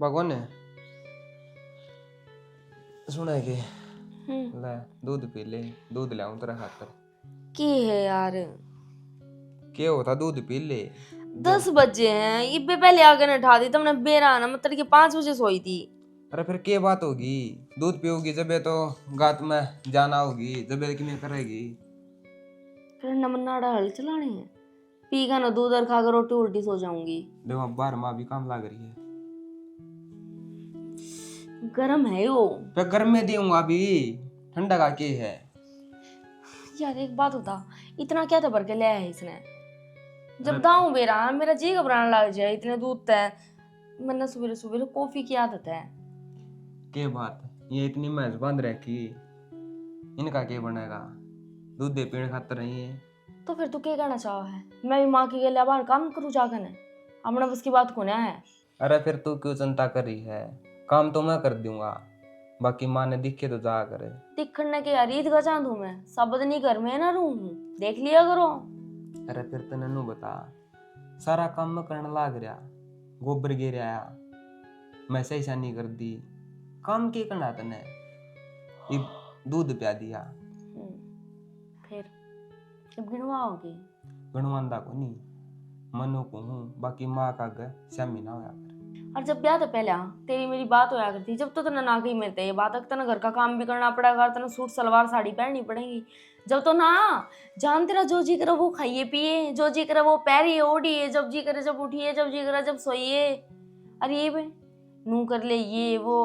भगवान ने सुना के ले दूध पी ले, दूध लाऊं तेरा खातर। की है यार, क्या होता, दूध पी ले। 10 बजे हैं, इब्बे पहले आके न उठा दी तुमने बेरा ना, मतलब कि 5 बजे सोई थी। अरे फिर क्या बात होगी, दूध पियोगी जब तो गात में जाना होगी, जब कि मैं करेगी। फिर नमन्नाड़ा हल चलाने हैं, पी का ना दूध और खा कर रोटी उल्टी सो जाऊंगी। देखो बाहर माँ भी काम लग रही है। गरम है वो। फिर गर्म में दूंगा अभी, ठंडा का के है। यार एक बात होता, इतना क्या तो भर के ले आया है इसने। जब दाऊं बेरा मेरा जी घबराने लग जाए, इतने दूध है। मैंने सवेरे सवेरे कॉफी की आदत है। के बात, ये इतनी महज बंद रखी, इनका क्या बनेगा, दूध दे पीने खातर नहीं है। तो फिर तू क्या कहना चाह है, मैं भी माँ के लिए बाहर काम करूँ जाकर ने, अपना बस की बात को ना है। अरे फिर तू क्यों चिंता कर रही है, काम तो मैं कर दूंगा, बाकी माँ ने दिखे तो जा करे। दिखने के यार ईद का चांद हूँ मैं, सबद नहीं घर में ना रहूं हूँ, देख लिया करो। अरे फिर तने नू बता, सारा काम मैं करने लाग रहा, गोबर गिर आया, मैं सही सा नहीं कर दी, काम के करना तने, ये दूध पिया दिया। फिर अब गिनवाओगे? गणवांदा को नहीं, मनो को हूँ, बाकी माँ का घर श्यामी ना होया कर। और जब ब्याह तो पहले तेरी मेरी बात होया करती, जब तो तना ना कही मिलते ये बात, तना घर का काम भी करना पड़ेगा, तना सूट सलवार साड़ी पहननी पड़ेगी। जब तो ना जान तेरा जो जी करे वो खाइए पिए, जो जी करे वो पैरिए ओढ़िए, जब जी करे जब उठिए, जब जी करे जब सोइए। अरे ये बे नू कर ले ये वो,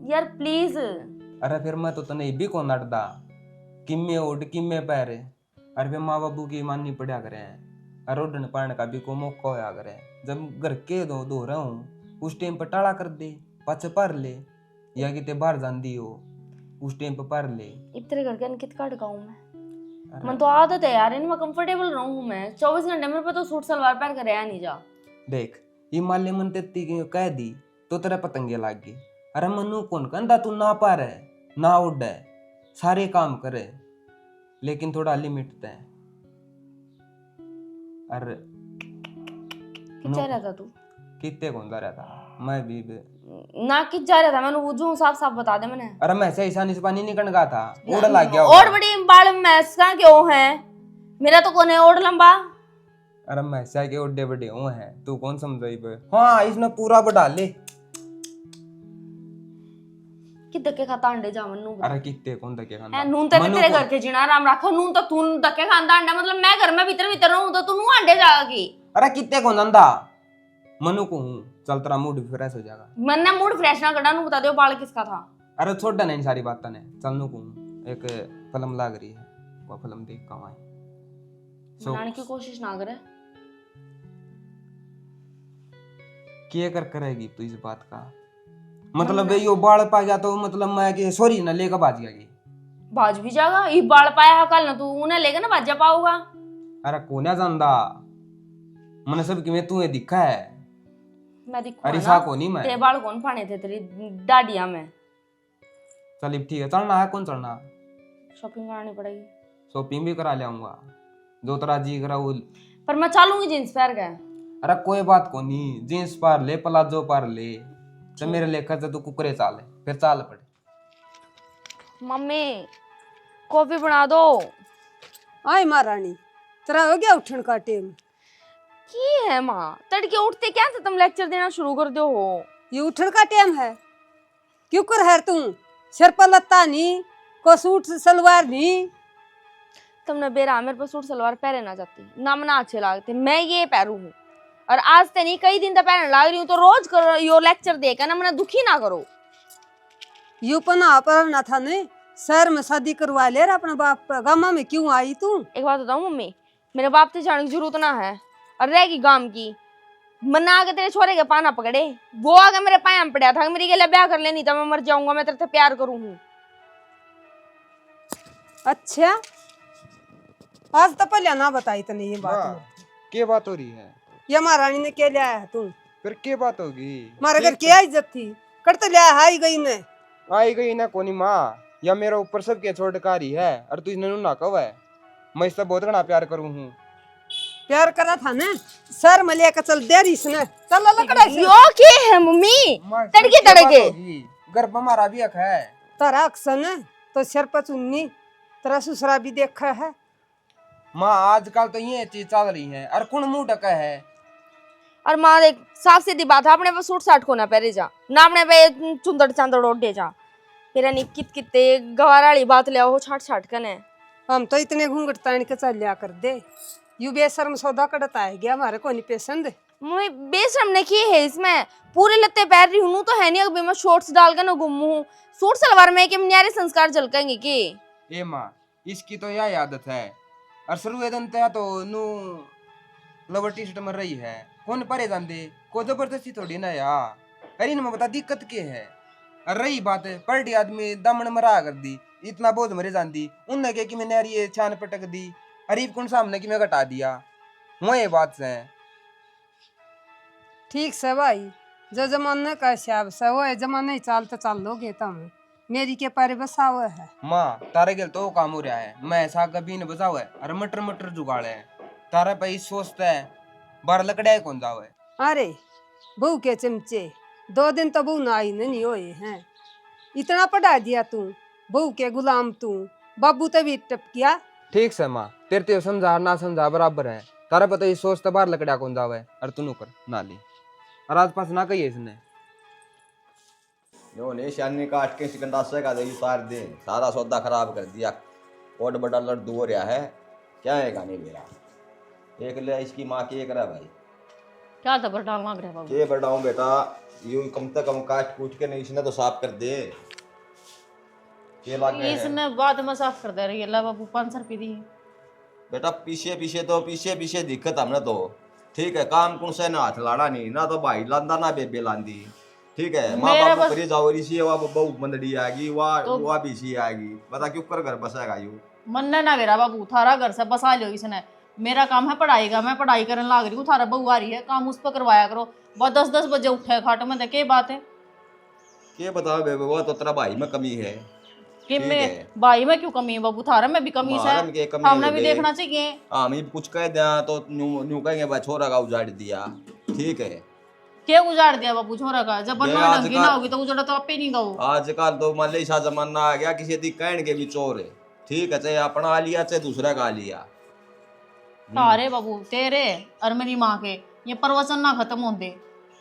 यार प्लीज। अरे फिर मैं तो तने भी को नटदा, किम्मे ओढ़ किम्मे पैरे, अरे फिर माँ बाबू की माननी पड़ा करे हैं, अरे ओढ़न पान का भी को मौका होया करे। जब घर के धो रहा हूँ उस टाइम पर टाला कर दे, पाछे पर ले, या कि ते बाहर जांदी हो उस टाइम पर पर ले। इब तेरे घर के अनकित का ढकाऊं मन तो आदत है यार, इनमें कंफर्टेबल रहूं मैं 24 घंटे। मेरे पे तो सूट सलवार पहन कर रहा नहीं जा। देख ये माले मन तेती कह दी तो तेरा पतंगे लाग गई। अरे मनु कौन कहता तू ना पा रहे ना उड़े, सारे काम करे, लेकिन थोड़ा लिमिट तय। अरे कितना रहा था तू? कितने कौन जा रहा था, मैं भी ना कित जा रहा था, मैंने वजू साफ साफ बता दे मैंने। अरे मैं से ईशानी से पानी निकल गया था, ओढ़ लग गया और बड़ी बाल मैस का क्यों है, मेरा तो कौन है ओढ़ लंबा। अरे मैं से के ओढ़े बड़े हुए हैं, तू कौन समझाई बे। हाँ इसने पूरा बढ़ा ले कि धक्के खाता अंडे जावन नू। अरे कितने कौन धक्के खाता, नून तो तेरे घर के जिना राम रखो, नून तो तू धक्के खाता अंडा, मतलब मैं घर में भीतर भीतर रहूं तो तू नू अंडे जाएगी। अरे कितने कौन अंधा, मनु को हूँ, चल तेरा मूड फ्रेश हो जाएगा। मैंने मूड फ्रेश ना करना, नू बता दो बाल किसका था। अरे छोड़ दे नहीं सारी बात ने, चल नू को एक फिल्म लाग रही है, वो फिल्म देख कमाए बनाने की कोशिश ना करे। क्या कर करेगी तू इस बात का, मतलब यो बाल पा गया तो मतलब मैं कि सॉरी ना लेकर बाज गया, बाज भी जाएगा, ये बाल पाया कल ना तू उन्हें लेकर ना बाजा पाऊगा। अरे कोना जानदा मैंने सब कि मैं तू ये दिखा है, मैं दिखूंगा अरे सा को नहीं मैं, तेरे बाल कौन फाने थे तेरी दाढ़िया में। चल ठीक है, चलना है कौन चलना, शॉपिंग करानी पड़ेगी, शॉपिंग भी करा ले आऊंगा, जो तेरा जी करा वो। पर मैं चलूंगी जींस पहन के। अरे कोई बात को नहीं, जींस पार ले प्लाजो पार ले, तो मेरे लेकर से तू कुकरे चाले फिर चाल पड़े। मम्मी कॉफी बना दो। आय महारानी तेरा हो गया उठन का टाइम की है माँ, तड़के उठते क्या से तुम लेक्चर देना शुरू कर दो हो। ये उठन का टाइम है, क्यों कर है तू, सिर पर लत्ता नहीं को सूट सलवार नहीं। तुमने बेरा मेरे पर सूट सलवार पहने ना जाती ना, मना अच्छे लगते, मैं ये पहरू हूँ और आज ते नहीं कई दिन तक पहनने लग रही हूँ, तो रोज करो यो लेक्चर देकर ना मैंने दुखी ना करो। यू पना पर ना था ने शहर में शादी करवा ले अपना बाप गामा में क्यों आई तू। एक बात बताऊँ मम्मी, मेरे बाप से जाने की जरूरत ना है, और रहेगी गांव की मना आगे तेरे छोरे के पाना पकड़े, वो आगे मेरे पाया में पड़ा था मेरी के लिए ब्याह कर लेनी तो मैं मर जाऊंगा, मैं तेरे से प्यार करूँ हूँ। अच्छा आज तो पहले ना बताई तने ये बात। क्या बात हो रही है, ये महारानी ने क्या लिया है तू, फिर क्या बात होगी, हमारे घर क्या इज्जत थी करते लिया हाई गई ने, आई गई ना कोनी माँ, या मेरा ऊपर सब के छोटकारी है, और तू इसने ना कहो है, मैं इससे बहुत घना प्यार करूँ हूँ। प्यार करा था ना सर में लेकर चल दे रही इसने चल लकड़ा से यो के है मम्मी तड़के तड़के घर पर हमारा भी हक है। तारा अक्सन तो सिर पर चुन्नी तेरा ससुरा भी देखा है। माँ आजकल तो ये चीज चल रही है और कौन मुंह ढका है। और माँ देख साफ सीधी बात है अपने पे सूट साट को ना पहरे जा ना अपने पे चुंदड़ चांदड़ ओढ़े जा फिर नहीं कित किते गवारा वाली बात ले आओ छाट छाट कने हम तो इतने घूंघट तान के चल लिया कर दे यू बेशर्म सौदा कड़ता है गया हमारे को नहीं पसंद। मम्मी बेशरम ने की है इसमें पूरे लत्ते पहन रही हूँ तो है नहीं अभी मैं शॉर्ट्स डाल कर ना घूमूं सूट सलवार में कि न्यारे संस्कार झलकेंगे कि ए माँ इसकी तो यह आदत है और शुरुआत तया तो नू लोवर टी शर्ट में रही है कौन परे जाते को जबरदस्ती थोड़ी ना या अरे इनमें बता दिक्कत के है। और रही बात है पलटी आदमी दमन मरा कर दी इतना बोझ मरे जानती उनने कहा कि मैंने यार ये छान पटक दी अरीब कौन सामने कि मैं घटा दिया वही बात से ठीक से भाई जो जमाना का हिसाब से वो है जमाना ही चाल तो चाल लोगे तुम मेरी के पारे बसा हुआ है। माँ तारे गेल तो काम हो रहा है मैं ऐसा कभी न बजाओ है और मटर मटर जुगाड़ है तारा पे सोचता है बार लकड़िया कौन जाओ है। अरे बहू के चमचे 2 दिन तो बहू ना आई नहीं होए हैं इतना पढ़ा दिया तू बहू के गुलाम तू बाबू तभी टपकिया। ठीक से माँ तेरे ते समझा ना समझा बराबर है तारा पता ये सोचता बार लकड़िया कौन जावे और तू कर ना ली और आज पास ना कही इसने यो ने शानी काट के सिकंदासे का दे उतार दे सारा सौदा खराब कर दिया कोट बड़ा लड्डू हो रहा है क्या है गाने मेरा एक ले इसकी माँ के एक रहा भाई क्या दबर डाल मांग रहे बाबू के बढ़ाऊं बेटा यूं कम से कम काट कूट के नहीं इसने तो साफ कर दे के लागे है इसने बाद में साफ कर दे रही है ला बाबू 500 रुपये दी बेटा पीछे दिक्कत हमने तो ठीक है काम कौन से ना हाथ लाड़ा नहीं ना तो भाई लांदा ना बेबे लांदी ठीक है माँ बाप को करी जाओ इसी वहाँ बहु मंदड़ी आएगी वहाँ भी इसी आएगी बता क्यों कर घर बसाएगा यू मन ना मेरा बाबू थारा घर से बसा लो इसने मेरा काम है पढ़ाई का मैं पढ़ाई करने लाग रही हूँ थारा बहू आ रही है काम उस पर करवाया करो वह 10-10 बजे उठे खाट में देखे बात है के बताओ बेबे वो तो तेरा भाई में कमी है कि मैं भाई में क्यों कमी है बाबू थारा में भी कमी है हमने भी देखना चाहिए। हाँ मैं कुछ कह दिया तो न्यू कहेंगे भाई छोरा का उजाड़ दिया ठीक है क्या उजाड़ दिया बाबू छोरा का जब बनवा ढंगी ना होगी तो उजाड़ा तो आप ही नहीं गाओ आजकल तो मान सा जमाना आ गया किसी दी कहन के भी चोर है ठीक है चाहे अपना आ लिया चाहे दूसरा का आ लिया सारे बाबू तेरे और मेरी माँ के ये प्रवचन ना खत्म होते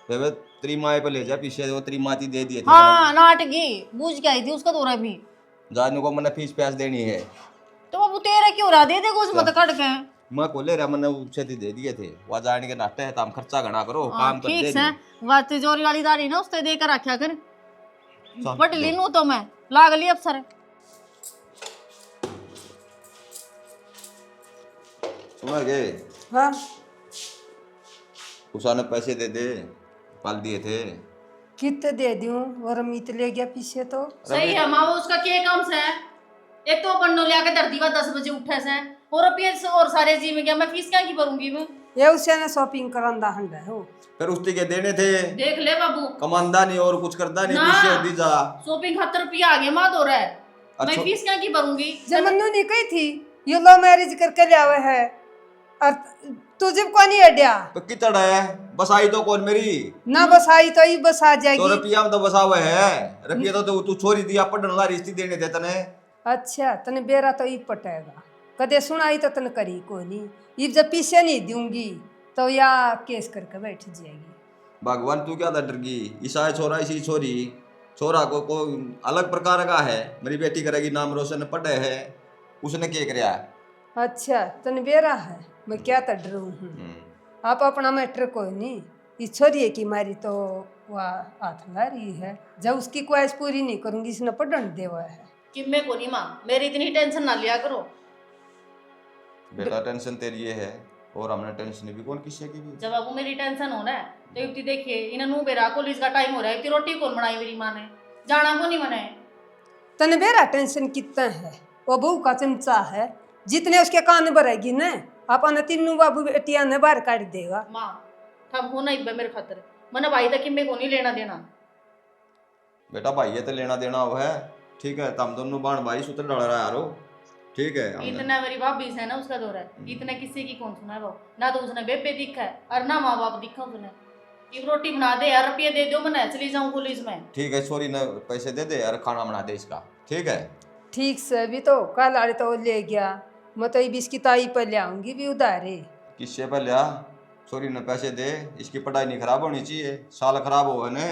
बेबे तेरी माँ पे ले जा पीछे वो तेरी माती दे दिए हाँ नाटकी बूझ के आई थी उसका दौरा भी जाने को मैंने फीस प्यास देनी है तो बाबू तेरे क्यों रहा दे देगा उसमें तो कट के मैं को ले रहा मैंने उछेती दे दिए थे वहाँ जाने के नाटे है तो हम खर्चा घना करो काम कर ठीक दे है बात तिजोरी वाली दारी ना उससे देकर रखा कर बट लीनू तो मैं लाग ली अफसर सुना गए हाँ उसाने पैसे दे दे पाल दिए थे कितने दे दूं और अमित ले गया पीछे तो सही है माँ उसका क्या काम से है एक तो पन्नो लिया के धरती का 10 बजे उठे से और अब ये और सारे जी में गया मैं फीस क्या की भरूंगी मैं ये उसे ना शॉपिंग करांदा हंडा हो फिर उसके के देने थे देख ले बाबू कमांदा नहीं और कुछ करता नहीं पीछे दी जा शॉपिंग 70 रुपया आगे माँ दो रहा है मैं अच्छा। फीस क्या की भरूंगी जमन्नू नहीं कही थी ये लो मैरिज करके ले आवे है और तुझे को नहीं अड्या तो कितना है बस आई तो कौन मेरी ना बस आई तो ही बस आ तो जाएगी। रुपया में तो बसा हुआ है रुपया तो तू छोरी दिया पढ़ने ला रिश्ती देने थे तने अच्छा तने बेरा तो ही पटेगा कदे सुनाई तो तने करी को नहीं इब जब पीछे नहीं दूंगी तो या केस करके बैठ जाएगी। भगवान तू क्या डर गई ईसा छोरा इसी छोरी छोरा को अलग प्रकार का है मेरी बेटी करेगी नाम रोशन पढ़े है उसने क्या कराया अच्छा तने बेरा है मैं क्या तो डरू हूँ आप अपना मैटर कोई नहीं इस छोरी की मारी तो वह हाथ ला रही है जब उसकी ख्वाहिश पूरी नहीं करूंगी इसने पढ़न देवा है कि मैं को नहीं माँ मेरी इतनी टेंशन ना लिया करो बेटा टेंशन तेरी ये है और हमने टेंशन भी कौन किसी की भी जब बाबू मेरी टेंशन हो रहा है तो युक्ति देखिए इन्हें नू बेरा कॉलेज का टाइम हो रहा है कि रोटी कौन बनाई मेरी माँ ने जाना को नहीं बनाए तने बेरा टेंशन कितना है वो बहू का चमचा है जितने उसके कान भरेगी न अपन तीनों बाबू बेटिया ने बाहर काट देगा। माँ थम हो नहीं मेरे खातर मैंने भाई तक मेरे को नहीं लेना देना बेटा भाई ये तो लेना देना हुआ है ठीक है तुम दोनों बाण भाई सूत्र डाल रहा यारो ठीक है हमने- इतना मेरी भाभी से ना उसका दौर है, इतना किसी की कौन सुना है वो, ना तो उसने बेबे दिखा है और ना माँ बाप दिखा उसने। एक रोटी बना दे यार, रुपये दे दो, मैं चली जाऊँ पुलिस में। ठीक है छोरी ने पैसे दे दे और खाना बना दे इसका, ठीक है। ठीक से अभी तो कल आड़े तो ले गया, मैं तो अब इसकी ताई पर ले आऊंगी भी उधारे। किससे पर लिया? छोरी ने पैसे दे, इसकी पढ़ाई नहीं खराब होनी चाहिए, साल खराब हो ने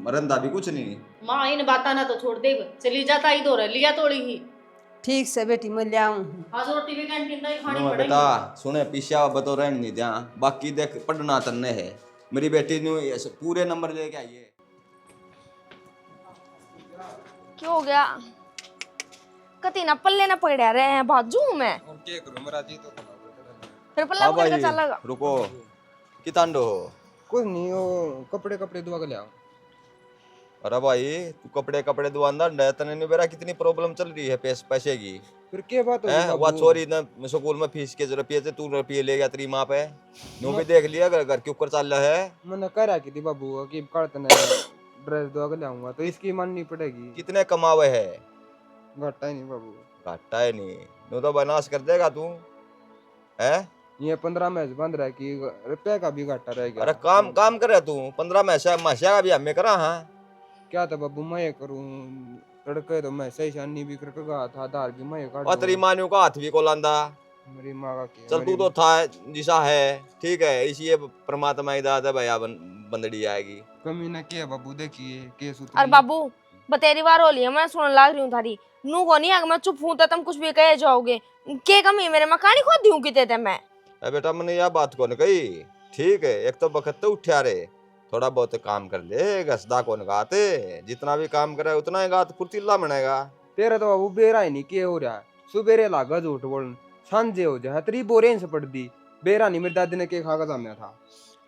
रंदा भी कुछ नहीं। माँ इन बाता ना तो छोड़ दे, चली जाता ही दौर है, लिया तोड़ी ही। ठीक से बेटी मैं ले आऊँ। आज रोटी भी कैंटीन नहीं खानी नो पड़ेगी। बेटा सुने पीछा बतो रहने नहीं दिया, बाकी देख पढ़ना तन्ने है। मेरी बेटी ने ऐसे पूरे नंबर लेके आई है। क्यों हो गया? कति ना पल्ले ना पकड़ा रहे हैं, भाजू मैं और क्या करूं मेरा जी तो फिर पल्ला हाँ पकड़ भाई के चलेगा। रुको, कितांडो हो? कुछ नहीं, वो कपड़े धुआ के ले आओ। अरे भाई तू कपड़े कपड़े दुकानदार है, तने नहीं बेरा कितनी प्रॉब्लम चल रही है पैसे की फिर क्या बात है? होगी वह बाबू? चोरी न स्कूल में फीस के रुपये थे, तू रुपये ले गया तेरी माँ पे। नो भी देख लिया घर के ऊपर चल रहा है। मैंने कह रहा कि थी बाबू कि कड़तन ड्रेस धुआ के ले आऊंगा तो इसकी माननी पड़ेगी। कितने कमावे है? घाटा ही नहीं बाबू, घाटा है नहीं, नो तो बनास कर देगा तू है। ये 15 मैच बंद रहा कि रुपये का भी घाटा रह गया। अरे काम करे तू, 15 मैसा का भी हमें करा। हाँ क्या था बाबू, मैं करूं लड़के तो मैं सही शानी भी करके गया था, आधार भी मैं काट और तेरी मानियों का हाथ भी को लांदा। मेरी माँ का क्या, चल तू तो था जिसा है, ठीक है, इसी परमात्मा की दाद है भैया, बंदड़ी आएगी। कमी ना किया बाबू, देखिए केस उतरी। अरे बाबू बतेरी बार हो लिया, मैं सुन लाग रही हूँ थारी नू को नहीं, अगर मैं चुप हूँ तो तुम कुछ भी कहे जाओगे। के कमी मेरे मकानी खोद दूं किते थे मैं। अरे बेटा मैंने यह बात कौन कही, ठीक है, एक तो बखत तो उठा रे, थोड़ा बहुत काम कर ले, घसदा कौन गाते, जितना भी काम करे उतना ही गात फुर्तीला बनेगा। तेरा तो बाबू बेरा ही नहीं के हो रहा है, सुबेरे लागा झूठ बोल, सांझे हो जाए तेरी बोरे से पड़ दी। बेरा नहीं, मेरी दादी ने के खा का जामिया था।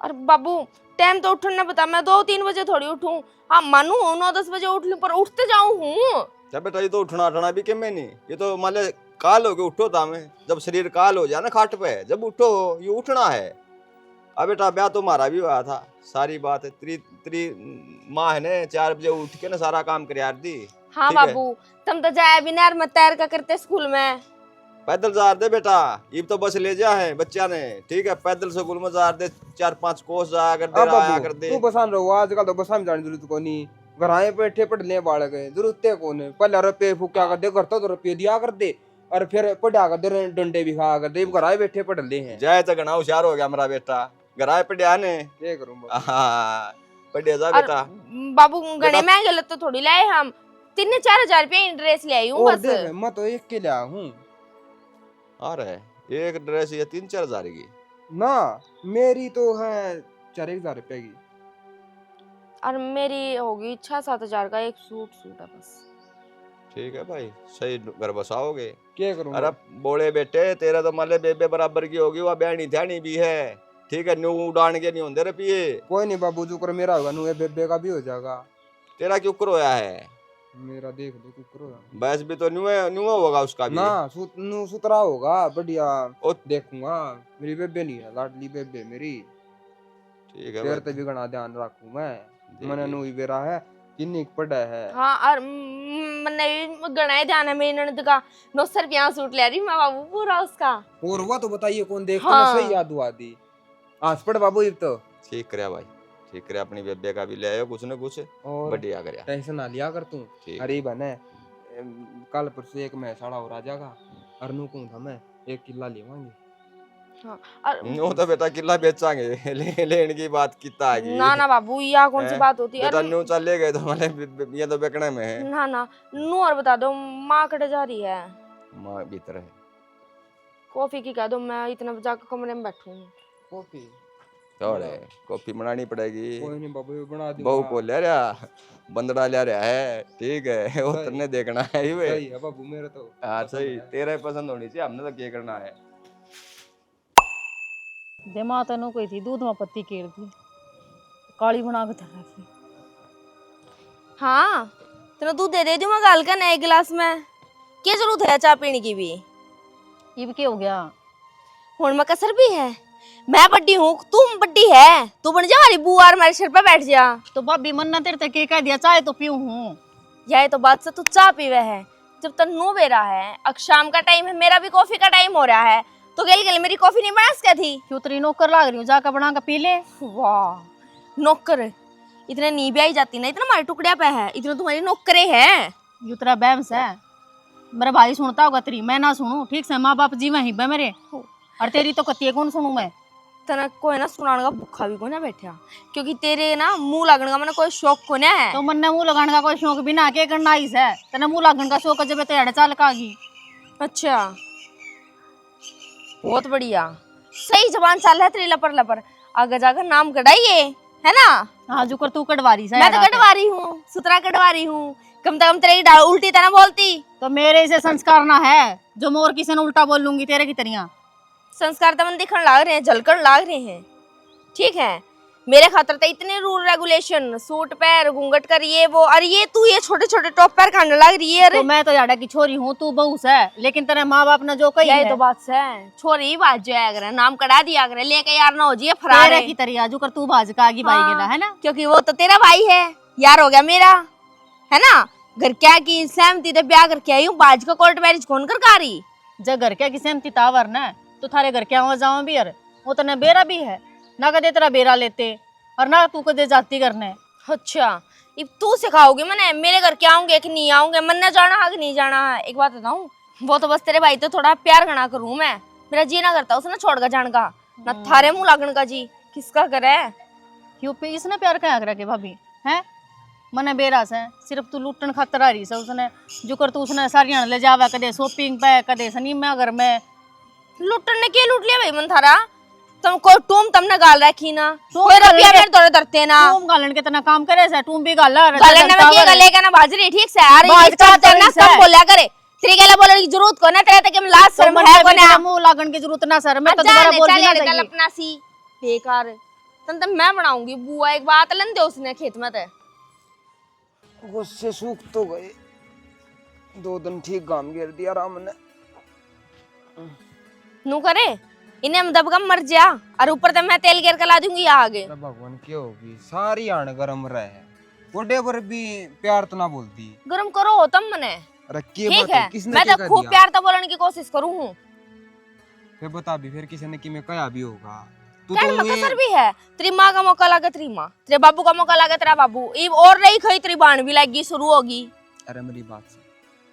अरे बाबू टाइम तो उठने बता, मैं 2-3 बजे थोड़ी उठूं। हाँ मानू 9-10 बजे उठ लूं, पर उठते जाऊं हूँ। क्या बेटा ये तो उठना भी के में नहीं, ये तो मान ले काल हो के उठो था मैं, जब शरीर काल हो जाए ना खाट पे, जब उठो ये उठना है। अब बेटा ब्याह तो हमारा भी हुआ था, सारी बात है, तेरी माँ है ने 4 बजे उठ के ना सारा काम कर यार दी। हाँ ठीक है। बाबू तुम तो जाए बिना मत तैर का करते स्कूल में। पैदल जा दे बेटा, ये तो बस ले जा है बच्चा ने, ठीक है, पैदल स्कूल में जा दे, 4-5 कोस जा कर दे, अब आया कर बाबू दे। तू बसान रहो, आजकल तो बसान जाने जरूरत को नहीं, घराए बैठे पढ़ ले बालक है, जरूरत है कौन है। पहले रुपये फूका कर दे, घर तो रुपये दिया कर दे, और फिर पढ़ा कर दे, डंडे भी खा कर दे, घराए बैठे पढ़ ले हैं। जाए तो घना होशियार हो गया मेरा बेटा, घराए पढ़िया ने। क्या करूं बाबू? हाँ पढ़िया जा और बेटा। बाबू गणे महंगे लत तो थोड़ी लाए हम, 3-4 हजार रुपये ड्रेस ले आई हूँ और बस। देख मैं तो एक के लिया हूँ अरे एक ड्रेस ये 3-4 हजार की? ना, मेरी तो है 4-1 हजार रुपए की। और मेरी होगी 6-7 हजार का एक सूट है बस। ठीक है भाई, सही घर बसाओगे। क्या करूं? अरे बोले बेटे तेरा तो माले बेबे बराबर की होगी, वह बहनी ध्यानी भी है, ठीक है, न्यू उड़ान के नहीं होंगे रुपये। कोई नहीं बाबू, जो कर मेरा होगा नु बेबे का भी हो जाएगा। तेरा क्यों रोया है? मेरा देख ले कुछ करो बस भी तो न्यू होगा उसका भी। ना, सुतरा होगा बढ़िया। ओ देखूंगा, मेरी बेबे नहीं है, लाडली बेबे मेरी, ठीक है तेरे भाई, ते भी गणा ध्यान रखूं मैं। देखिए। मैंने नु बेरा है किन्नी पड़ा है। हाँ और मैंने गणा ध्यान है, मेरी ननद का 900 रुपया सूट ले रही मैं बाबू पूरा उसका। और हुआ तो बताइए कौन देखता हाँ। ना, सही याद हुआ दी आज पड़ बाबू ये तो। ठीक करे भाई, ठीक करे, अपनी बेबे का भी ले आयो कुछ न कुछ, और बढ़िया करे। टेंशन ना लिया कर तू। ठीक। अरे बने कल परसों एक मैसाड़ा हो राजा का, अरनू को था मैं 1 किला लेवांगे। हाँ और वो तो बेटा किला बेचांगे लेने की बात कितना आ गई। ना ना बाबू यह कौन सी हैं? बात होती है? बेटा अरे न्यू चले गए तो माले ये तो बेकने में है। ना ना नू और बता दो, माँ कटे जा रही है, माँ भीतर है। कॉफी की कह दो, मैं इतना बजा के कमरे में बैठूं। कॉफी और कॉफी बनानी पड़ेगी। कोई नहीं बाबू, ये बना दूंगा। बहू को ले रहा, बंदड़ा ले रहा है, ठीक है, वो सही। तन्ने देखना है ही वे। सही है बाबू, मेरा तो हाँ पसंद सही, है। तेरा ही पसंद होनी चाहिए, हमने तो क्या करना है। दिमाग तनु कोई थी, दूध में पत्ती केर दी, काली बना के धर रखी। हाँ तेरा दूध दे दूं मैं गाल का नए गिलास में, क्या जरूरत है चाय पीने की भी? ये भी क्या हो गया? हुन में कसर भी है, मैं बड्डी हूँ तुम बड्डी है, तू बन जा हमारी बुआ और मेरे सिर पे बैठ जा। तो भाभी मन्ना तेरे तक के कह दिया, चाय तो पीऊं हूँ। यही तो बात से तू चाय पीवे है, जब तक नो बेरा है, अब शाम का टाइम है, मेरा भी कॉफी का टाइम हो रहा है, तो गल गल मेरी कॉफी नहीं बना सका थी। क्यों तेरी नौकर लाग रही हूँ, जाकर बना के पी ले। वाह नौकर, इतने नी भी आई जाती ना, इतना हमारे टुकड़िया पे है, इतने तुम्हारी नौकरे है। यू तेरा बैम्स है, मेरा भाई सुनता होगा तेरी, मैं ना सुनूं, ठीक से? माँ बाप जी वहीं पे मेरे, और तेरी तो कतिये कौन सुनूं मैं? तना कोई ना सुनाने का भूखा भी को ना बैठा, क्योंकि तेरे ना मुंह लगने का मैंने कोई शौक को ना है। तो मन मुंह लगाने का कोई शौक भी ना के करना इस है, तेने मुंह लगने का शौक जब तो चाल का गई। अच्छा बहुत बढ़िया, सही जबान चाल है तेरी लपर लपर, आगे जाकर नाम कढ़ाइए है ना। हाँ जो कर तू कटवारी से, मैं तो कटवा रही हूँ, सुतरा कटवा रही हूँ, कम से कम तेरी उल्टी तना बोलती। तो मेरे से संस्कार ना है जो मैं और किसी ने उल्टा बोल लूंगी तेरे की तरिया। संस्कार तो मन दिखने लाग रहे हैं, झलकन लाग रहे हैं, ठीक है। मेरे खातर तो इतने रूल रेगुलेशन, सूट पैर घूंघट कर ये वो, और ये तू ये छोटे छोटे टॉप पैर खाने लग रही है। तो मैं तो याडा की छोरी हूँ, तू बहू है, लेकिन तेरे माँ बाप ने जो कही यही है तो बात है, छोरी ही बात जो है, नाम कढ़ा दिया करे, लेके यार ना हो जी फरार तेरे है। की तरिया जो कर तू भाज का आगे भाई गेला है ना, क्योंकि वो तो तेरा भाई है, यार हो गया मेरा, है ना। घर क्या की सहमति तो ब्याह करके आई हूँ, बाज का कोर्ट मैरिज कौन कर कारी। जब घर क्या किसी हम तावर ना, तो थारे घर क्या हो जाओ भी यार, वो तने बेरा भी है ना, कदे तेरा बेरा लेते और ना तू कदे जाती करने। अच्छा अब तू सिखाओगी मैंने, मेरे घर क्या आऊंगे कि नहीं आऊंगे, मन न जाना है कि नहीं जाना है। एक बात बताऊं, वो तो बस तेरे भाई तो थोड़ा प्यार करना करूं मैं, मेरा जी ना करता उसने छोड़ कर जाने का, ना थारे मुंह लागण का जी किसका करे। क्यों पे इसने प्यार क्या करा के भाभी है, मने बेरा से सिर्फ तू लूटन खातर आ रही से, उसने जो कर तू उसने सारियां ले जावा, कदे शॉपिंग पे कदे सनीमा घर में। लूटन ने क्या लूट लिया भाई मन थारा, तुम को टूम तुमने गाल रखी ना, टूम कोई गाल रुपया के- मेरे तोड़े धरते ना, टूम गालन के तना काम करे से, टूम भी गाला गालन में क्या गले का ना बाजरी, ठीक से यार बाज ये चलते का ना तो कम बोला करे, तेरी गला बोलने की जरूरत को ना, तेरे तक हम लास्ट शर्म है को ना, मुंह लागन की जरूरत ना सर, मैं तो जाने दोबारा बोल भी ना चले गल चाहिए। अपना सी बेकार तन तो मैं बनाऊंगी बुआ, एक बात लन दे उसने खेत में ते गुस्से सूख तो गए, 2 दिन ठीक काम गिर दिया राम ने। नू करे इन्हें हम दबगम मर जा, और ऊपर से मैं तेल गिर के ला दूंगी आगे। अरे भगवान क्या होगी, सारी आण गरम रहे, बुढ़े पर भी प्यार तो ना बोलती। गरम करो तुम मने, अरे के ठीक बात है, किसने मैं क्या तो कह खूब दिया? प्यार तो बोलने की कोशिश करूँ हूँ। फिर बता भी, फिर किसी ने कि मैं कया भी होगा, तू कहने तो में ये कसर भी है, तेरी माँ का मौका लगे तेरी माँ, तेरे बाबू का मौका लगे तेरा बाबू, इब और नहीं खाई तेरी बाण भी लगी शुरू होगी। अरे मेरी बात सुन,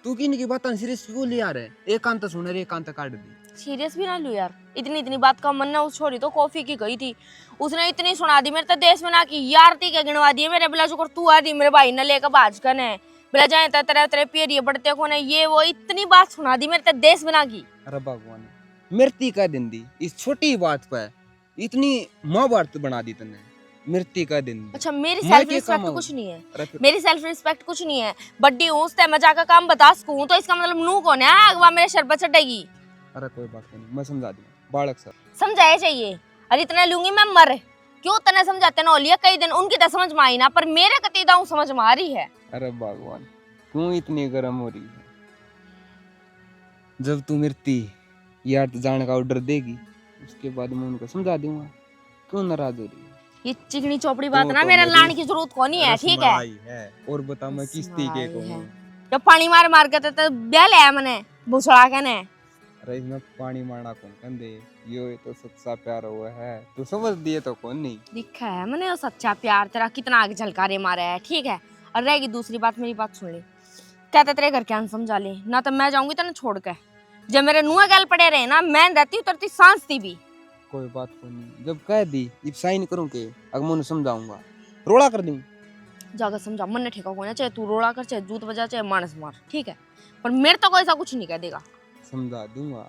तू की इनकी बात सीरियस क्यों लिया रे, एकांत सुन रे, एकांत काट दी। सीरियस भी ना लो यार, इतनी इतनी बात का मन ना, उस छोरी तो कॉफी की गई थी, उसने इतनी सुना दी मेरे तो देश में ना की यार ती के गिनवा दिए मेरे, बिला जो तू आ दी मेरे भाई ने लेकर भाजकन है, बिला जाए तेरे तेरे पियरिए बढ़ते को ने, ये वो इतनी बात सुना दी मेरे तो देश में ना की। अरे भगवान मृत्यु का दिन दी, इस छोटी बात पर इतनी महाभारत बना दी तूने, मृत्यु का दिन दी। अच्छा मेरी मैं सेल्फ क्या रिस्पेक्ट कमाऊं? कुछ नहीं है, अरे फिर मेरी सेल्फ रिस्पेक्ट कुछ नहीं है, बड्डी हूँ उससे मजा का काम बता सकूं, तो इसका मतलब नू कौन है अगवा मेरे सर पर चढ़ेगी। अरे कोई बात नहीं, मैं समझा दूंगा बालक सर। समझाए चाहिए, अरे इतना लूंगी मैं मर, क्यों तने समझाते ना लिया कई दिन, उनकी तो समझ में आई ना, पर मेरे कती दाऊ समझ में आ रही है। अरे भगवान क्यों इतनी गर्म हो रही है, जब तू मृत्यु यार तो जाने का ऑर्डर देगी उसके बाद मैं उनको समझा दूंगा, क्यों नाराज हो रही है। ये चिकनी चौपड़ी बात तो ना तो मेरे मेरी लाने की जरूरत को नहीं है, ठीक है। है और बता मैं किस तरीके को हूँ। जब पानी मार मार के तो ब्याह ले मैंने भूसड़ा के ने, अरे इसमें पानी मारना कौन कंदे, ये तो सच्चा प्यार हुआ है, तू समझ दिए तो कौन नहीं। दिखा है मैंने वो सच्चा प्यार तेरा कितना आगे झलकारे मारा है, ठीक है। और रहेगी दूसरी बात, मेरी बात सुन ले, कहते तेरे घर क्या समझा ले ना, तो मैं जाऊंगी तेने छोड़ के, जब मेरे नुआ गैल पड़े रहे ना, मैं रहती उतरती सांस थी भी। कोई बात को नहीं, जब कह दी इब साइन करूं के अगर मैं समझाऊंगा, रोड़ा कर दूं। जाकर समझा, मन ने ठेका को ना, चाहे तू रोड़ा कर, चाहे जूत बजा, चाहे मानस मार, ठीक है, पर मेरे तो कोई ऐसा कुछ नहीं कह देगा। समझा दूंगा,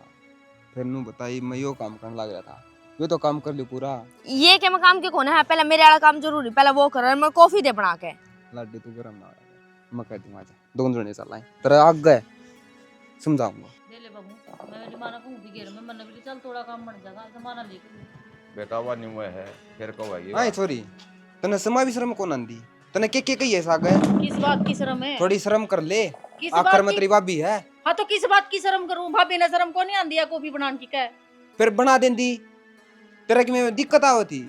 फिर नू बताई मैं यो काम करने लग रहा था, ये तो काम कर ली पूरा। ये क्या मैं काम के कौन है, पहले मेरे वाला काम जरूरी, पहले वो कर, मैं कॉफी दे बना के। लड्डू तू गरम ना रहा, मैं कह दूंगा आजा, दोनों जने चल आए तेरा आग गए, समझाऊंगा। दे ले बाबू, मैं मेरी मां को भी घेर में मन भी चल थोड़ा काम बन जाएगा, जमाना लेके बेटा हुआ नहीं हुआ है, फिर कब आएगी? आए छोरी तने समा भी शर्म कौन आंदी, तने के कही ऐसा गए, किस बात की शर्म है, थोड़ी शर्म कर ले, किस आखिर बात में की? तेरी भाभी है। हाँ तो किस बात की शर्म करूं, भाभी ने शर्म को नहीं आंदी है कॉफी बनाने की कह, फिर बना देंदी, तेरा की में दिक्कत आवती,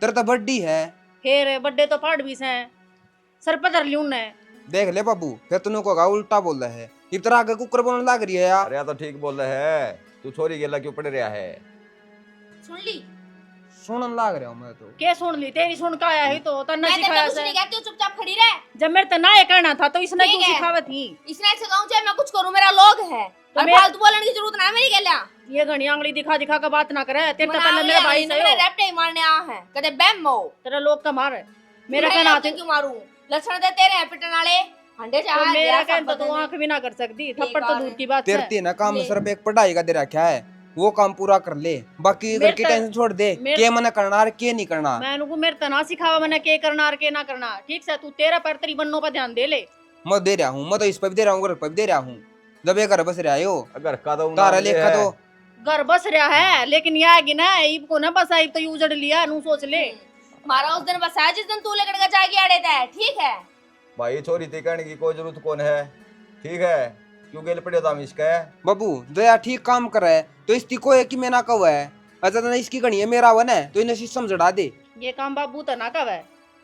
तेरा तो बड्डी है। फिर बड्डे तो पाड़ भी से सर पर धर लियो ने, देख ले बाबू फिर तूने को उल्टा बोल रहा है इस तरह आगे कुकर बोलने लग रही है यार। अरे तो ठीक बोल रहे है, तू छोरी गेला क्यों पड़ रहा है? सुन ली सुनने लग रहा हूँ मैं तो। के सुन ली? तेरी सुन का आया ही तो तन्ना मैं तेरे सिखाया को कुछ से। नहीं कहती हूँ, चुपचाप खड़ी रह। जब मेरे तना ये करना था तो इसने ठीक क्यों है। सिखावत थी? इसने सिखाऊं चाहे मैं कुछ करूं, मेरा लोग है तो और मैं- फालतू बोलने की जरूरत ना है मेरी गेल्या। ये घनी आंगली दिखा दिखा के बात ना करे। तेरे तो पहले मेरा भाई से हो। रैप्टे ही मारने आ है कदे बैम मो तेरा लोग का मार मेरा मैं कहना आपके क्यों मारूं? लक्षण दे तेरे हैं पिटन वाले हंडे चाह तो मेरा कहना तो तू आंख भी ना कर सकती, थप्पड़ तो दूर की बात तेरे है। तीन ना काम सिर्फ एक पढ़ाई का दे रखा है, वो काम पूरा कर ले, बाकी घर की टेंशन छोड़ दे। के मना करना और के नहीं करना। मैं उनको मेरे तना सिखावा मैंने के करना और के ना करना। ठीक से तू तेरा पर तेरी बन्नों पर ध्यान दे ले। मैं दे रहा हूँ, मैं तो इस पर भी दे रहा हूँ, घर पर भी दे रहा हूँ। जब ये घर बस रहा हो अगर का तो तारा लेखा तो घर बस रहा है लेकिन ये आएगी ना ईब को ना बस आई तो यू उजड़ लिया नू सोच ले। मारा उस दिन बसाया जिस दिन तू लेकर के जाएगी अड़े था, ठीक है? भाई छोरी थी कहने की कोई जरूरत कौन है, ठीक है? क्यों गेल पड़े तो हम इसका है बाबू दया ठीक काम कर रहा है तो इसकी को है कि मैं ना कहो है। अच्छा तो इसकी गणी है मेरा वन है तो इन्हें सिस्टम जड़ा दे। ये काम बाबू तो ना कव है,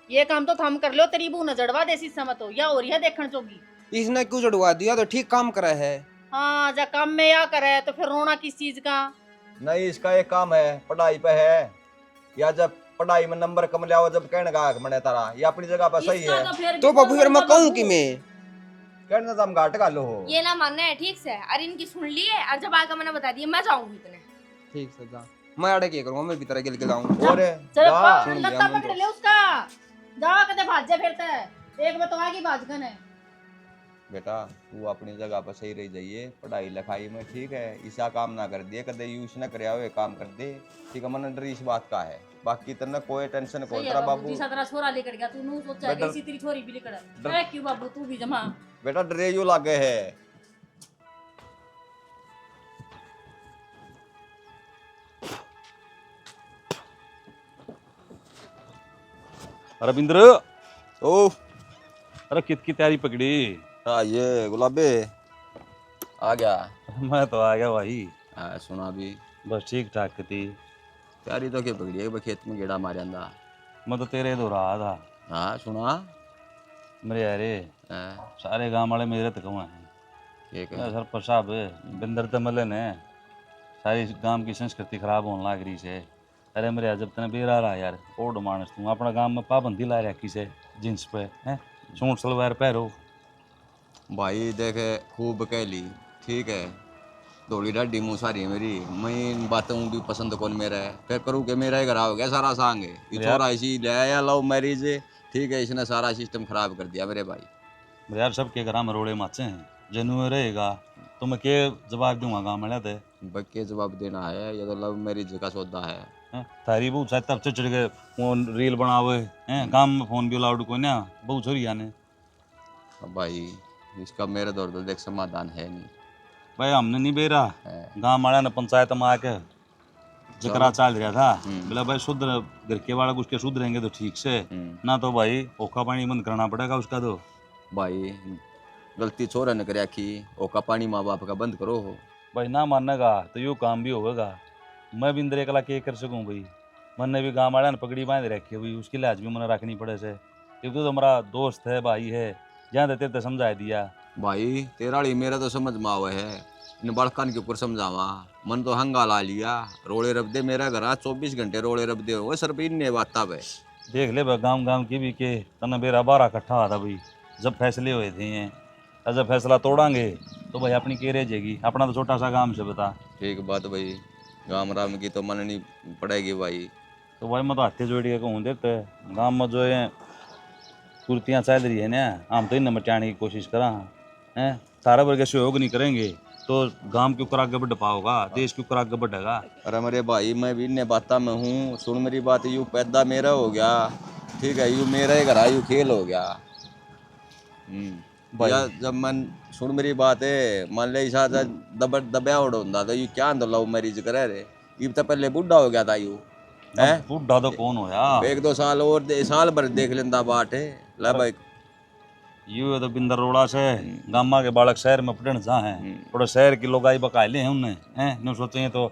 ये काम तो थम कर लो। तेरी बू न जड़वा दे सी समझ हो या और यह देखण चोगी। इसने क्यों जड़वा दिया? तो ठीक काम करा है। हाँ जब काम में या करे तो फिर रोना किस चीज का? नहीं, इसका एक काम है पढ़ाई पे है, या जब पढ़ाई में नंबर कम लिया जब कहने का हक मने तारा, ये अपनी जगह पर सही इसका है। तो फिर तो बाबू फिर मैं कहूँ कि मैं कहने तो हम घाट का लो हो। ये ना मानना है, ठीक से? अरे इनकी सुन ली है और जब आकर मैंने बता दिया मैं जाऊंगी इतने। ठीक से जा, मैं अड़े क्या करूँगा, मैं भी तरह गिल के जाऊँ। और चल जा, सुन लत्ता लिया मैं पकड़ तो। ले उसका। जा कदे भाजे फिरते एक में तो आगे भाजगन है। बेटा तू अपनी जगह पर सही रह जाइए, पढ़ाई लिखाई में ठीक है, ऐसा काम ना कर दिए कदे यूज न करे हुए काम कर दे, ठीक है? मन डर इस बात का है, बाकी तेना कोई टेंशन को तेरा बाबू। जिसा तेरा छोरा लेकर गया तू नू सोचा है कि इसी तेरी छोरी भी लेकर है क्यों बाबू तू भी जमा। बेटा डरे यू लागे है। रविंद्र ओ अरे कित की तैयारी पकड़ी? हाँ ये गुलाबे आ गया। मैं तो आ गया भाई। हाँ सुना भी बस ठीक ठाक थी। तैयारी तो क्या पकड़ी है, खेत में गेड़ा मारे अंदा। मैं तो तेरे दो रहा था। हाँ सुना मेरे यारे हाँ, सारे गांव वाले मेरे तक हुए हैं। ठीक है। सरपंच साहब बिंदर तमले ने सारी गांव की संस्कृति खराब होने लग रही से। अरे मेरे जब तने बेरा रहा यार ओड मानस तू अपना गांव में पाबंदी ला रखी से जींस पे हैं, सूट सलवार पहरो। भाई देखे खूब कह ली, ठीक है? थोड़ी डाडी मुँह सारी है मेरी, मैं इन बातों भी पसंद कौन मेरा है, फिर करूँ कि मेरा ही घर हो गया सारा सांग है। ये छोरा इसी ले आया लव मैरिज, ठीक है? इसने सारा सिस्टम खराब कर दिया मेरे भाई। मेरे यार सबके घर में रोड़े माचे हैं, जनु रहेगा तो मैं के जवाब दूंगा गाँव में लाते बक्के जवाब देना है, ये तो लव मैरिज का सौदा है। हैं? थारी बहुत शायद तब चढ़ के फोन रील बनावे हैं, काम में फोन भी अलाउड को ना बहुत छोरी आने। अब भाई इसका मेरे दौर तो देख समाधान है नहीं भाई हमने नहीं बेरा है। गांव वाला ने पंचायत में आके जिक्रा चल रहा था, हम्म। बोला भाई शुद्ध घर के वाला कुछ के शुद्ध रहेंगे तो ठीक से, ना तो भाई ओखा पानी बंद करना पड़ेगा उसका। तो भाई गलती छोरा ने कर रखी, ओका पानी माँ बाप का बंद करो हो। भाई ना मानेगा तो यो काम भी होगा। मैं भी इंद्र एकला के कर सकूं भाई? मैंने भी गाँव वाला ने पगड़ी बांध रखी है भाई, उसकी लाज भी मैंने रखनी पड़े से। ये तो हमारा दोस्त है भाई है, जहाँ देते तो समझा दिया। भाई तेराड़ी मेरा तो समझ में आवे है, इन बड़कान के ऊपर समझावा, मन तो हंगा ला लिया। रोड़े रब दे मेरा घर 24 घंटे रोड़े रब दे हो सर भी ने बात है। देख ले भाई गाँव गाँव की भी के तना बेरा बारह इकट्ठा हुआ था भाई, जब फैसले हुए थे। और जब फैसला तोड़ांगे तो भाई अपनी के रह जाएगी, अपना तो छोटा सा गाँव से बता। ठीक बात भाई, गाम राम की तो मननी पड़ेगी भाई। तो भाई मैं तो हाथे जोड़ के कहूँ देते गाँव में जो है कुर्तियाँ चल रही है ना, हम तो इन मचाने की कोशिश करा हैं। सारा वर्ग सहयोग नहीं करेंगे तो गांव के ऊपर आगे बढ़ पाओगा, देश के ऊपर आगे बढ़ेगा। अरे मेरे भाई मैं भी इन्ने बाता में हूँ, सुन मेरी बात, यू पैदा मेरा हो गया, ठीक है? यू मेरा ही घर यू खेल हो गया। भैया जब मन सुन मेरी बात है, मान ले ऐसा दबया उड़ होता तो यू क्या लव मैरिज करे रे? ये तो पहले बुढ़ा हो गया था यू है। बुढ़ा तो कौन होया? 1-2 साल और साल भर देख लेंदा बात है। ला भाई यू तो बिंदर रोड़ा से गामा के बालक शहर में पढ़ने जा हैं, थोड़ा शहर के लोग आई बकायले हैं उन्हें हैं, नो सोचे हैं तो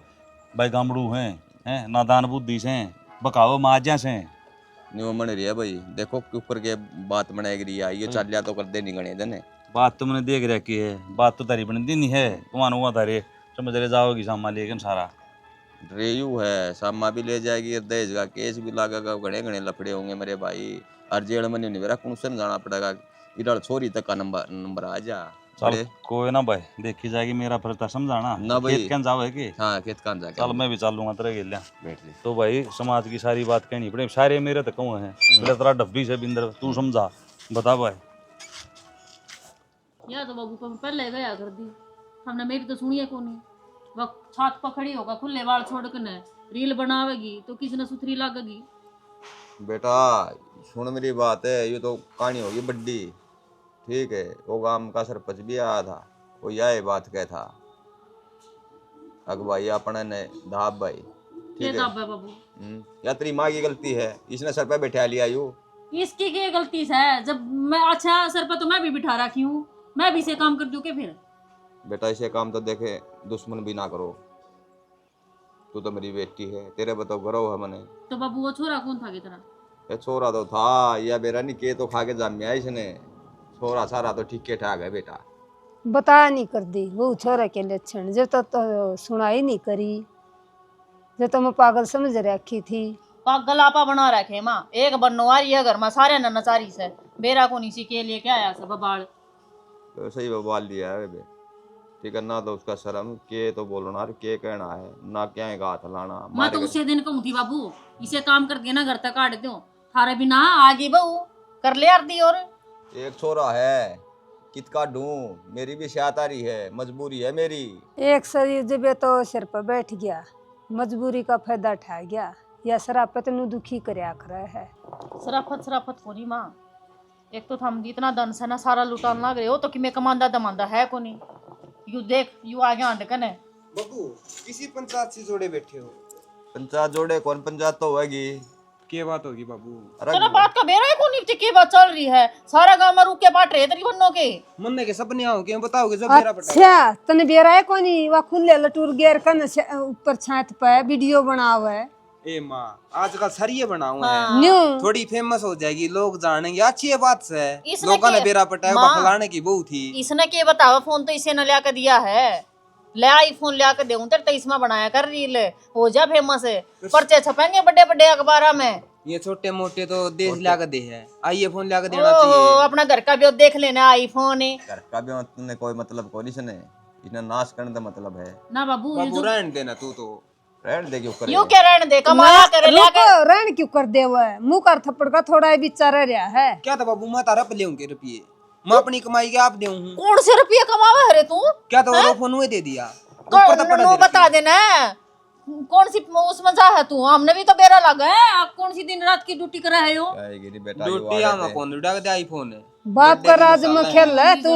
भाई गामड़ू हैं, नादान बुद्धि से बकाओ माजा से न्यू मन रही है भाई, देखो ऊपर के बात बनाएगी रही है, ये चालिया तो कर दे नहीं गणे जने। बात तो मैंने देख रखी है, बात तो तारी बनी नहीं है, तुम्हारा हुआ तारे समझ रहे जाओगी सामा लेकिन सारा रेयू है, सामा भी ले जाएगी, दहेज का केस भी लागेगा, घने घने लफड़े होंगे मेरे भाई। और जेल में नहीं मेरा कौन जाना पड़ेगा, इधर छोरी तक का नंबर आ जा। चल कोई ना भाई, देखी जाएगी, मेरा फर्ज था समझाना ना भाई। खेत कन जाओ है कि हाँ खेत कान जा चल मैं भी चलूंगा तेरे गिल्ला। बैठ ले। तो भाई समाज की सारी बात कहनी पड़े, सारे मेरे तक कौन है पहले तेरा डब्बी से बिंदर तू समझा बता भाई। या तो बाबू को पहले गया कर दी, हमने मेरी तो सुनिए को नहीं। वह छात पर खड़ी होगा खुले बाल छोड़ के न रील बनावेगी तो किसी ने सुथरी लगेगी। बेटा सुन मेरी बात है, ये तो कहानी होगी बड्डी, ठीक है। वो गांव का सरपंच भी आया था, वो यह बात कह था अग भाई अपने ने धाब भाई, ठीक ये है। दाब है बाबू, या तेरी माँ की गलती है, इसने सर पे बैठा लिया यू। इसकी क्या गलती है? जब मैं अच्छा सर पर तो मैं भी बिठा रखी हूँ, मैं भी से काम कर दूं के फिर। बेटा इसे काम तो देखे दुश्मन भी ना करो, तू तो मेरी बेटी है, तेरे बताओ करो है मने। तो बाबू वो छोरा कौन था की तरह? ये छोरा तो था या बेरा नहीं के तो खा के जामिया इसने, छोरा सारा तो ठीक ठाक है बेटा। बता नहीं कर दी वो छोरा के लक्षण, जब तक तो सुनाई नहीं करी, जब तो मैं पागल समझ रखी थी। पागल आपा बना रखे माँ, एक बननो आ रही है घर में सारे नचारी से, बेरा को नीचे के लिए क्या आया सब बाल तो सही बवाल लिया है बे, ठीक है ना। तो उसका शर्म के तो बोलना के कहना है ना, क्या है हाथ लाना। मैं तो उसे दिन कहूँ थी बाबू इसे काम कर देना घर तक काट दो, थारे बिना आगे बहू कर ले आरती। और एक छोरा है कित का ढूं, मेरी भी शायद आ रही है, मजबूरी है मेरी। एक शरीर जब तो सिर पर बैठ गया, मजबूरी का फायदा उठा गया, या शराफत नु दुखी करया करे है। शराफत को नहीं माँ, एक तो हम इतना धन से ना सारा लुटान लग रहे हो तो कि मैं कमांदा दमांदा है को नहीं। यू देख यू आगे आंद कने बबू किसी पंचायत से जोड़े बैठे हो? पंचायत जोड़े कौन पंचायत तो होगी, क्या बात होगी बाबू? तेरा बात का बेरा है को नहीं की बात चल रही है, सारा गांव में रुक के बाट रहे तेरी बन्नो के मन के सपने आओ के बताओगे जब मेरा पटा। अच्छा तने बेरा है कोनी वा खुले लटूर गेर कन ऊपर छात पे वीडियो बनावे। ए माँ आजकल सरिये बनाओ है, न्यू थोड़ी फेमस हो जाएगी, लोग जानेंगे, अच्छी है बात से। इसने लोगों ने के- बेरा पटाया माँ, फलाने की बहू थी। इसने के बतावा फोन तो इसे न लिया के दिया है, ले आईफोन लिया के देऊं तेरे तो इसमें बनाया कर रील हो जा फेमस है, पर्चे छपेंगे बड़े बड़े अखबार में। ये छोटे मोटे तो देश ला के दे है, आइए फोन ला के देना चाहिए। ओहो, अपना घर का भी देख लेना आईफोन है घर का भी मतलब कोई मतलब को नहीं सने, इन्हें नाश करने का मतलब है। ना बाबू। बाबू रहने देना तू तो रहने दे क्यों करे। यू क्या रहने दे, कमाया करे लिया के। रहन क्यों कर दे हुआ है, मुंह कर थप्पड़ का थोड़ा ही बिचारा रहा है। क्या था बाबू, मैं तारा पे ले के रुपये, मैं अपनी कमाई के आप दे हूँ। कौन से रुपये कमावा है रे तू? क्या तो वो फोन हुए दे दिया, तो ऊपर तो पड़ा नो दे बता देना कौन सी उसमें जा है तू, हमने भी तो बेरा लगा है। आप कौन सी दिन रात की ड्यूटी करा है यो? आएगी नहीं बेटा, ये ड्यूटी वाले आमा थे। कौन उड़ा के दे आईफोन है। बाप का राज में खेल है तू,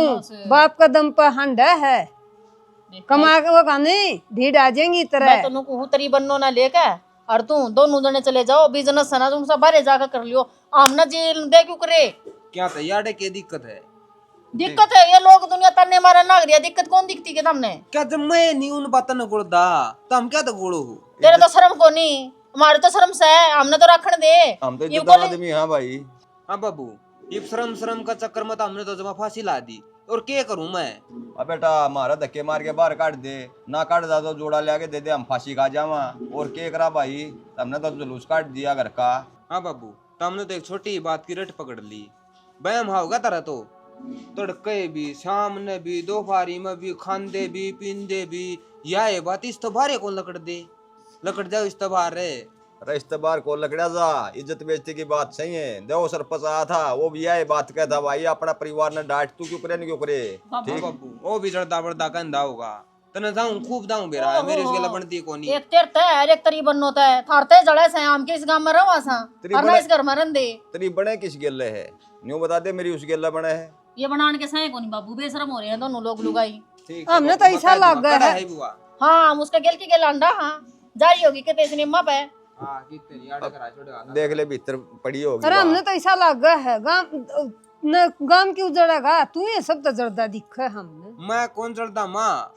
बाप का दम पर हंडा है, कमा के वो नहीं भीड़ आ जाएंगी मैं तरह। तो नुकू तरी बन्नो ना लेके और तू दोनों जने चले जाओ, बिजनेस है ना तुम सब बारे जाकर कर लियो, आमना जेल दे क्यों करे? क्या था यार, क्या दिक्कत है? दिक्कत है ये लोग दुनिया तन्ने मारा नाग रही है, दिक्कत कौन दिखती के सामने? क्या जब मैं नहीं उन बातों ने गुड़दा तो हम क्या तो गुड़ो हो? तेरे तो शर्म को नहीं, हमारे तो शर्म से है, हमने तो रखने दे। हम तो ये इज्जत आदमी। हाँ भाई हाँ बाबू, ये शर्म का चक्कर में तो हमने तो जमा फांसी ला दी, और क्या करूं मैं? अब बेटा हमारा धक्के मार के बाहर काट दे, ना काट दा तो जोड़ा ले आके दे दे, हम फांसी खा जावा। और क्या करा भाई, हमने तो जुलूस काट दिया घर का। हाँ बाबू, तो हमने तो एक छोटी बात की रट पकड़ ली, बैम होगा तरह तो तड़के भी, शाम ने भी, दोपहरी में भी, खांदे भी, पींदे भी, यह बात इस तो बारे को लकड़ जाओ इस तो बारे। रिश्तेदार को लकड़ा जा, इज्जत बेइज्जती की बात सही है। देखो सरपंच आया था, वो भी यही बात कहता भाई अपना परिवार ने डांट, तू क्यों करे नहीं क्यों करे। ठीक बाबू, वो भी जड़दा बड़दा कहंदा होगा, तने जाऊं खूब दाऊं बेरा है, मेरे उसके बनती कोनी। एक तेर तय एक तरी बन्नो तय थारते जड़े से आम के इस गांव में रवा सा और ना इस घर में रन दे। तेरी बने किस गेले है, न्यू बता दे, मेरी उस गेले बने है। ये बनाने के सही कोनी बाबू, बेशरम हो रहे हैं दोनों लोग लुगाई। ठीक हमने तो ऐसा लग गया है। बुआ। हाँ हम उसका गेल की गेल अंडा हाँ जारी होगी के तेज निम्मा पे। हाँ कितने याद करा छोड़ेगा। देख ले भीतर पड़ी होगी। अरे हमने तो ऐसा लग गया है, गांव की उजड़ेगा तू, ये सब तो जर्दा दिख है हमने। मैं कौन जड़दा माँ,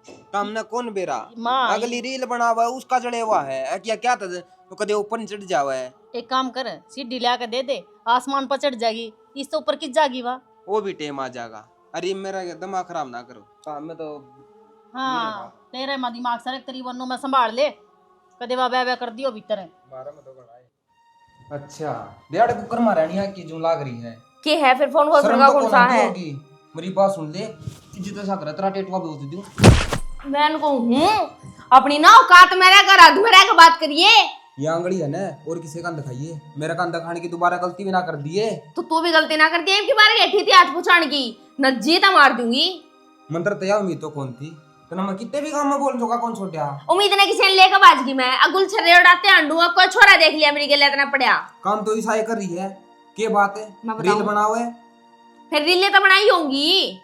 तो हमने कौन बेरा माँ अगली रील बनावा उसका जड़े हुआ है क्या क्या था, तो कदे ऊपर नहीं चढ़ जावे। एक काम कर, सीढ़ी ला के दे दे, आसमान पर चढ़ जाएगी, इस तो ऊपर किस जाएगी वह। वो भी टेम आ जाएगा। अरे मेरा दिमाग खराब ना करो, काम में तो हाँ तेरे में दिमाग सर तेरी वनो में संभाल ले, कदे वह बह कर दियो भीतर है। 12 में तो बढ़ाए। अच्छा डेढ़ कुकर मारनिया की जो लाग रही है के है फिर फोन को शर्म का तो कौन सा है? होगी। मेरी बात सुन ले, जितना सा कर तेरा टेटवा बेच दूं। मैं उनको हूँ अपनी ना औकात में रह कर आदमी रह के बात करिए। ये आंगड़ी है ना, और किसी का दिखाइए, मेरा कान दिखाने की दोबारा गलती भी ना कर दिए। तो तू भी गलती ना करती है, इनकी बार बैठी थी हाथ पुछाने की, नजीता मार दूंगी। मंत्र तया उम्मीद तो कौन थी, तो ना मैं कितने भी काम में बोल चुका, कौन छोड़ा उम्मीद ने किसी ने लेकर बाज गई। मैं अगुल छर्रे उड़ाते अंडू कोई छोरा देख लिया मेरी गले इतना पड़या। काम तो ईसाई कर रही है, के बात है मैं बताऊं? रील बनाओ है, फिर रीले तो बनाई होंगी,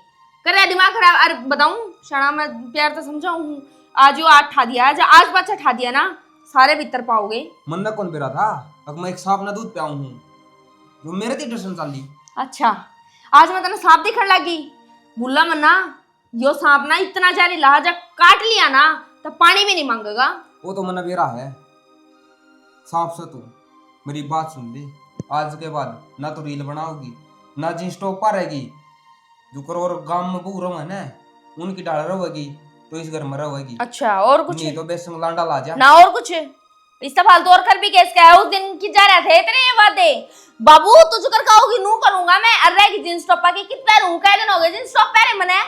करे दिमाग खराब। अरे बताऊं शना, मैं प्यार तो समझाऊं, आज यो 8 ठा दिया, आज 5 ठा दिया ना, सारे भीतर पाओगे। मन ना कौन पेरा था, अब मैं एक सांप ना दूध प्याऊं हूँ, जो मेरे ती दर्शन चाली। अच्छा आज मैं तेने सांप दिखने लगी, बुला मन्ना यो सांप ना इतना जहरीला, जब काट लिया ना तो पानी भी नहीं मांगेगा। वो तो मन बेरा है सांप से। तू मेरी बात सुन ले, आज के बाद ना तो रील बनाओगी ना जींस टॉप पर रहेगी, जो करो और गांव में बू रहो है ना उनकी डाल रहेगी, तो इस घर में रहेगी। अच्छा और कुछ नहीं तो बेसन लांडा ला जा ना, और कुछ इससे फालतू और कर भी केस क्या है? उस दिन की जा रहे थे इतने ये बातें, बाबू तुझ कर कहोगी नू करूंगा मैं। अरे की जींस टॉप की कितना रहूं, कह दिन हो गए जींस टॉप पहने मने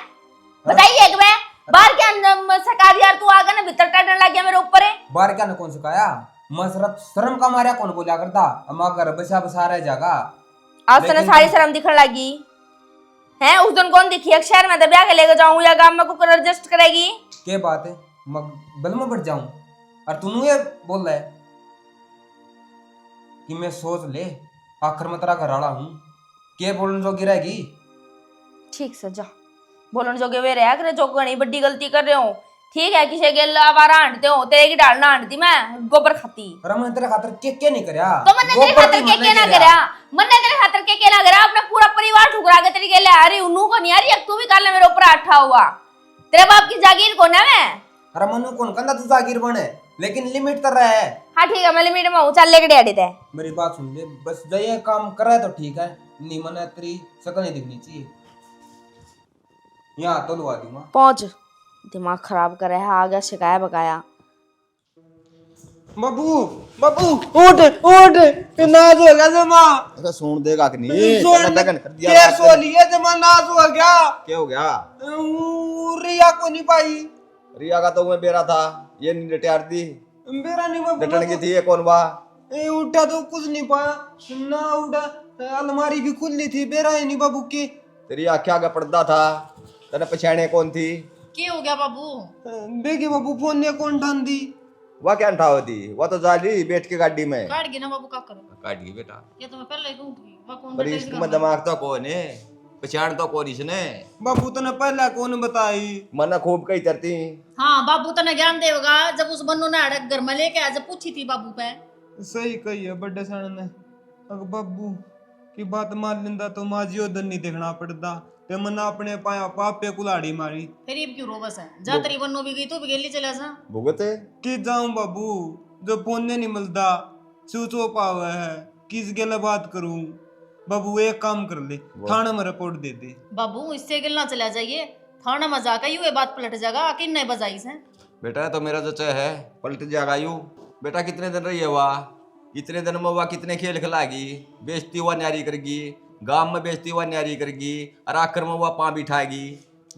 बताइए एक बार। बाहर के अंदर सका यार, तू आ गया ना भीतर टटने लग गया मेरे ऊपर है। बाहर क्या न कौन सिखाया, मैं सिर्फ शर्म का मारा कौन बोला करता, अम्मा घर बसा बसा रह जागा। आज तने सारी शर्म दिखने लगी है, उस दिन कौन दिखी? एक शहर में दबिया के लेके जाऊं या गांव में कुकर एडजस्ट करेगी? के बात है, मैं बल में बढ़ जाऊं और तू ये बोल रहा है कि मैं सोच ले, आखिर में तेरा घर वाला हूं, के बोलने जो गिरेगी। ठीक से जा बोलन जोगे वे रहा करे, जो घनी बड़ी गलती कर रहे हो। ठीक है किसी के आवारा आंटते हो, तेरे की डाल ना आंटती मैं गोबर खाती। अरे मैं तेरे खातर के नहीं करया, तो मैंने तेरे खातर के ना करया, मैंने तेरे खातर के ना करया, अपना पूरा परिवार ठुकरा के तेरी गेले आ रही उन्नू को नहीं आ रही, तू भी कर ले मेरे ऊपर आठा हुआ। तेरे बाप की जागीर को ना मैं। अरे मनु कौन कंधा तू जागीर बने, लेकिन लिमिट कर रहा है। हाँ ठीक है मैं लिमिट में हूँ, चल लेके डैडी दे। मेरी बात सुन ले, बस ये काम कर रहा है तो ठीक है, नहीं मना तेरी शक्ल नहीं दिखनी चाहिए, यहाँ तो लुआ दूंगा। पहुंच, दिमाग खराब कर रहा है, आ गया शिकाया बकाया। बाबू बाबू उठ उठ, नाज हो गया जमा, अरे सुन देगा कि नहीं, क्या सो लिए जमा, नाज हो गया। क्या हो गया? रिया को नहीं पाई, रिया का तो मैं बेरा था, ये नहीं रिटायर दी, मेरा नहीं बाबू, डटन की थी ये कौन बा? उठा तो कुछ नहीं पाया ना, उठा अलमारी भी खुली थी, बेरा ही नहीं बाबू की। तेरी आख्या का पर्दा था, तेने पछाने कौन थी? क्या हो गया बाबू? बेगी बाबू फोन ने कौन ठान दी, वह क्या उठाव थी, वह तो जाली बैठ के गाड़ी में काट गई ना बाबू, का करो? काट गई बेटा, ये तो मैं पहले ही कहूंगी, वह कौन पर तेरी इसमें काम दिमाग तो कौन है, पहचान तो कौन इसने? बाबू तने पहला कौन बताई। मना खूब कही तरती। हाँ बाबू तने ज्ञान देगा, जब उस बन्नू ने अड़क घर में लेके आया, जब पूछी थी बाबू पे। सही कही है बड़े साण ने, अगर बाबू की बात मान लेंदा तो माजियो दिन नहीं देखना पड़ता, ते मना अपने पाया पाप पे कुलाड़ी मारी। फिर ये क्यों रो बस है, जा तेरी बन्नू भी गई तू भी गेली चला जा। भुगते कि जाऊं बाबू, जो फोन ने नहीं मिलता, सूचो पावा है, किस गेला बात करूं। बाबू एक काम कर ले, थाने में रिपोर्ट दे दे। बाबू इससे गिलना चला जाइए, थाना में जाकर यूं ये बात पलट जाएगा, किन नहीं बजाई से। बेटा तो मेरा जो है पलट जाएगा यू। बेटा कितने दिन रही है वह, इतने दिन में वह कितने खेल खिलाएगी, बेचती हुआ न्यारी करेगी, गांव में बेचती हुआ न्यारी करेगी, और आखिर में वह पाँ बिठाएगी।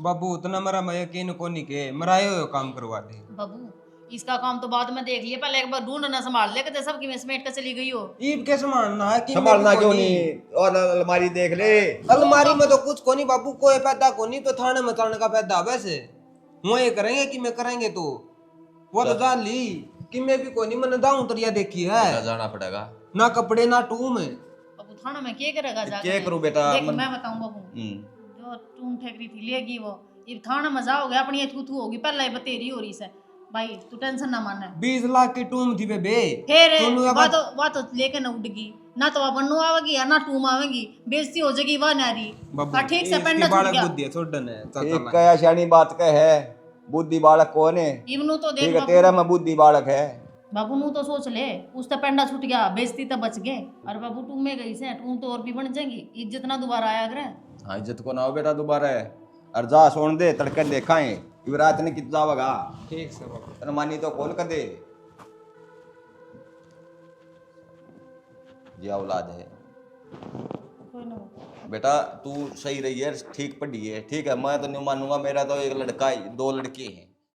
बाबू उतना मेरा मैं यकीन को नहीं के मराए हुए काम करवा दे। बाबू इसका काम तो बाद में देख लिए, पहले एक बार ढूंढना संभाल ले, कि सब की में समेट कर चली गई हो। ईब के संभालना है कि संभालना क्यों नहीं, और अलमारी देख ले। अलमारी में तो कुछ को नहीं बाबू, कोई पैदा को नहीं, तो थाने में चलने का पैदा वैसे वो ये करेंगे कि मैं करेंगे, तो वो तो जान ली कि मैं भी कोई नहीं, मैंने दाऊं तरिया देखी है, जाना पड़ेगा ना कपड़े ना टूम है। बाबू थाना में क्या करेगा जाके? क्या करूं बेटा? देख मैं बताऊं बाबू, जो टूम ठेकरी थी लेगी वो, ये थाना में जाओगे अपनी थू होगी, पहले ही बतेरी हो रही से भाई, तू टेंशन ना मानना। 20 लाख की टूम थी बेबे, फिर दोनों या वो तो लेके ना उड़गी ना, तो वह बन्नू आवेगी या ना टूम आवेगी, बेइज्जती हो जाएगी वह नारी। बाबू ठीक से इसकी पेंडा छूट बालक गया। बुद्धि है, छोड़न है ठीक कया शानी बात कह है, बुद्धि बालक कौन है? इवनु तो ठीक देख है तेरा में बुद्धि बालक है, बाबू नू तो सोच ले, उस तो पेंडा छूट गया, बेइज्जती तो बच गए। अरे बाबू तू में गई से, तू तो और भी बन जाएगी, इज्जत ना दोबारा आया करे। हाँ इज्जत को ना हो बेटा दोबारा है। अरे जा सोन दे तड़के देखा है युवराज ने कितना जावगा। ठीक से बाबू। तेने मानी तो कॉल कर दे। ये औलाद है कोई ना बाबू। बेटा, तू सही रही है, ठीक पढ़ी है, ठीक है। मैं तो नहीं मानूंगा, मेरा तो एक लड़का है, 2 लड़के हैं।